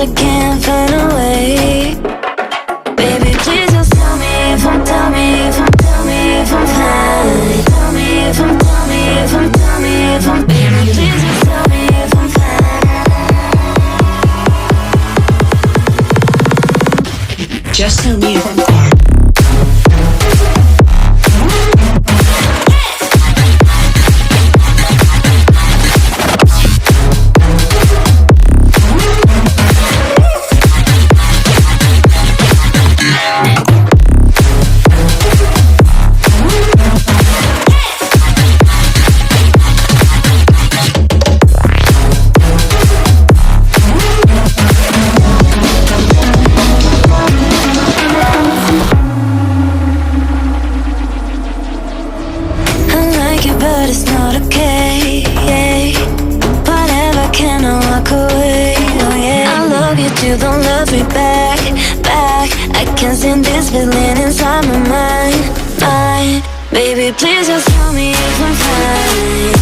I can't find a way. Baby, please just tell me if I'm, tell me if I'm, tell me if I'm fine. Tell me if I'm, tell me if I'm, tell me if I'm. Baby, please just tell me if I'm fine. Just tell me if I'm fine. But it's not okay. Whatever, can I walk away? Oh yeah. I love you too, don't love me back, back. I can't stand this feeling inside my mind, mind. Baby, please just tell me if I'm fine.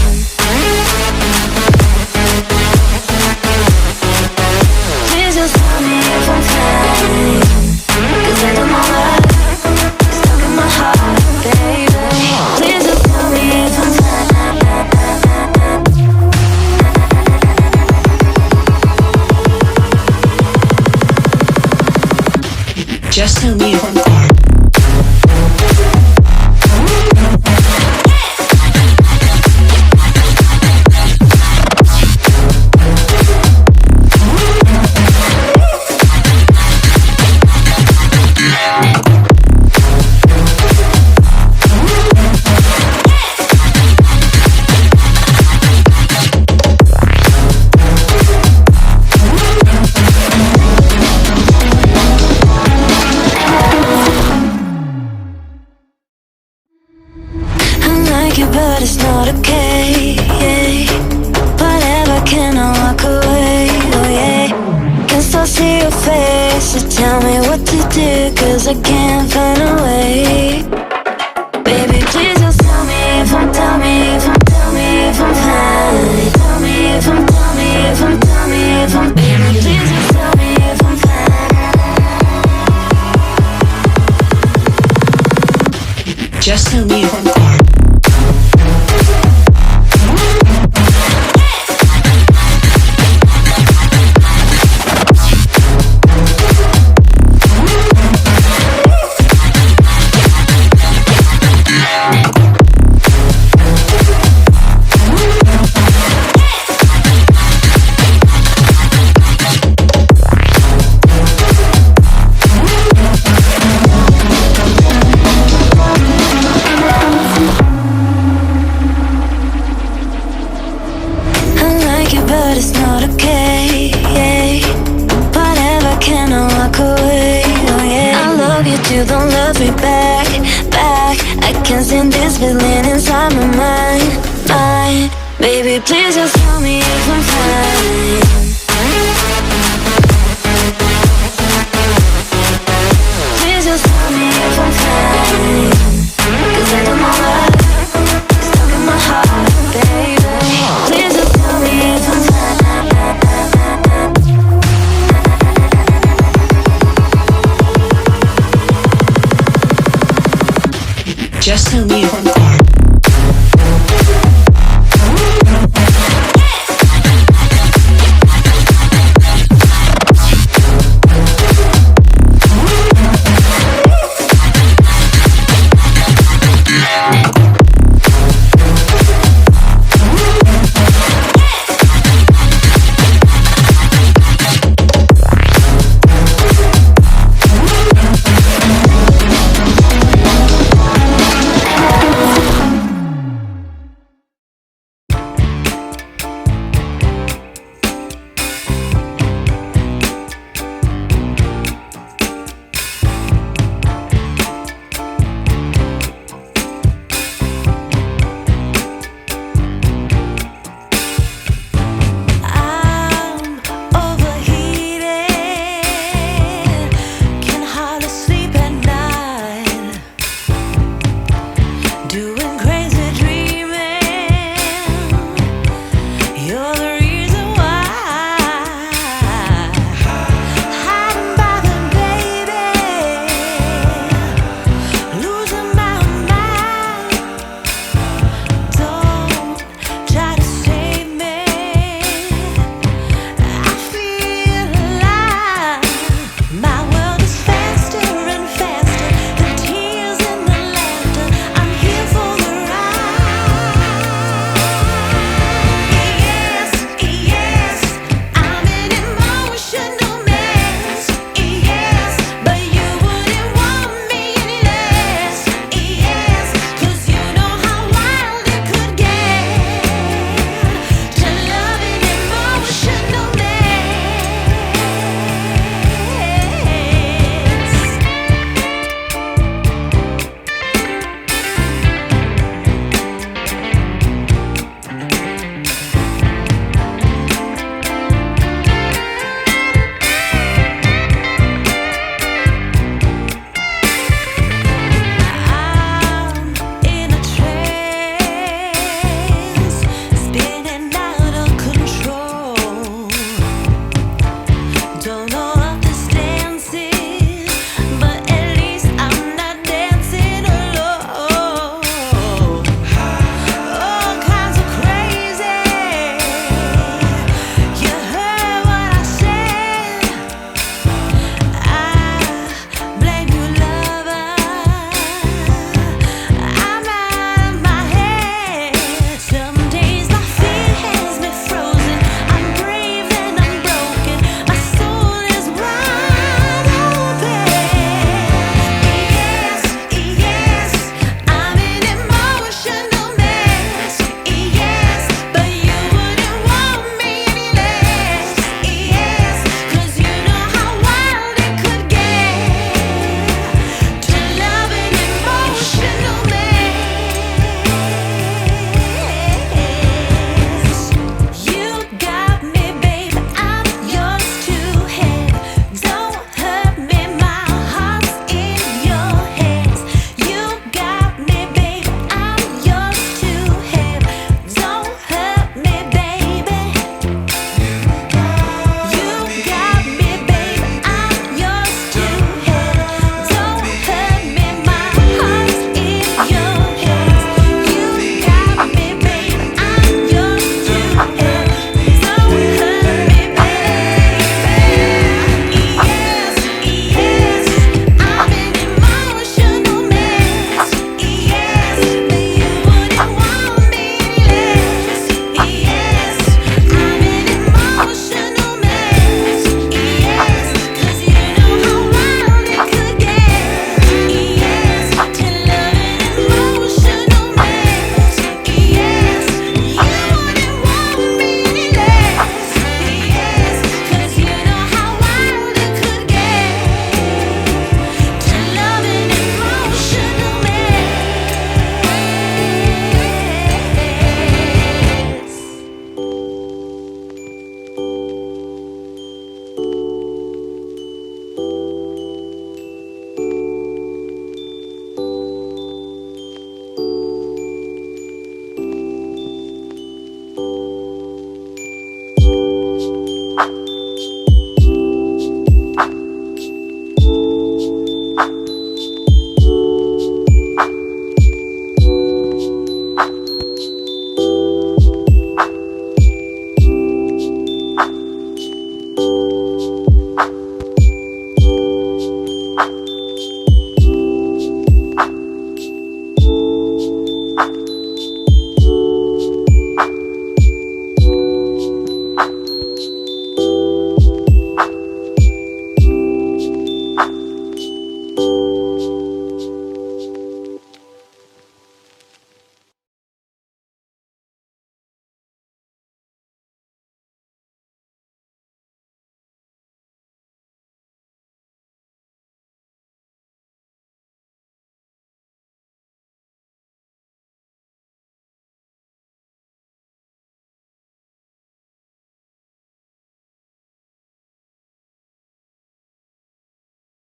Please just tell me if I'm fine. 'Cause I don't know why it's stuck in my heart, baby. Please just tell me if I'm fine. Just tell me if I'm fine. But it's not okay. Whatever, can I walk away? Oh yeah. Can still see your face, so tell me what to do, 'cause I can't find a way. Baby, please just tell me if I'm, tell me if I'm, tell me if I'm fine. Tell me if I'm, tell me if I'm, tell me if I'm. Baby, please just tell me if I'm fine. Just tell me if I'm fine. But it's not okay. Whatever, can I walk away? Oh yeah. I love you too, don't love me back, back. I can't stand this feeling inside my mind, mind. Baby, please just tell me if I'm fine. Please just tell me if I'm fine. 'Cause I don't know why it's stuck in my heart, baby. Please just tell me if I'm fine. Just tell me if I'm fine.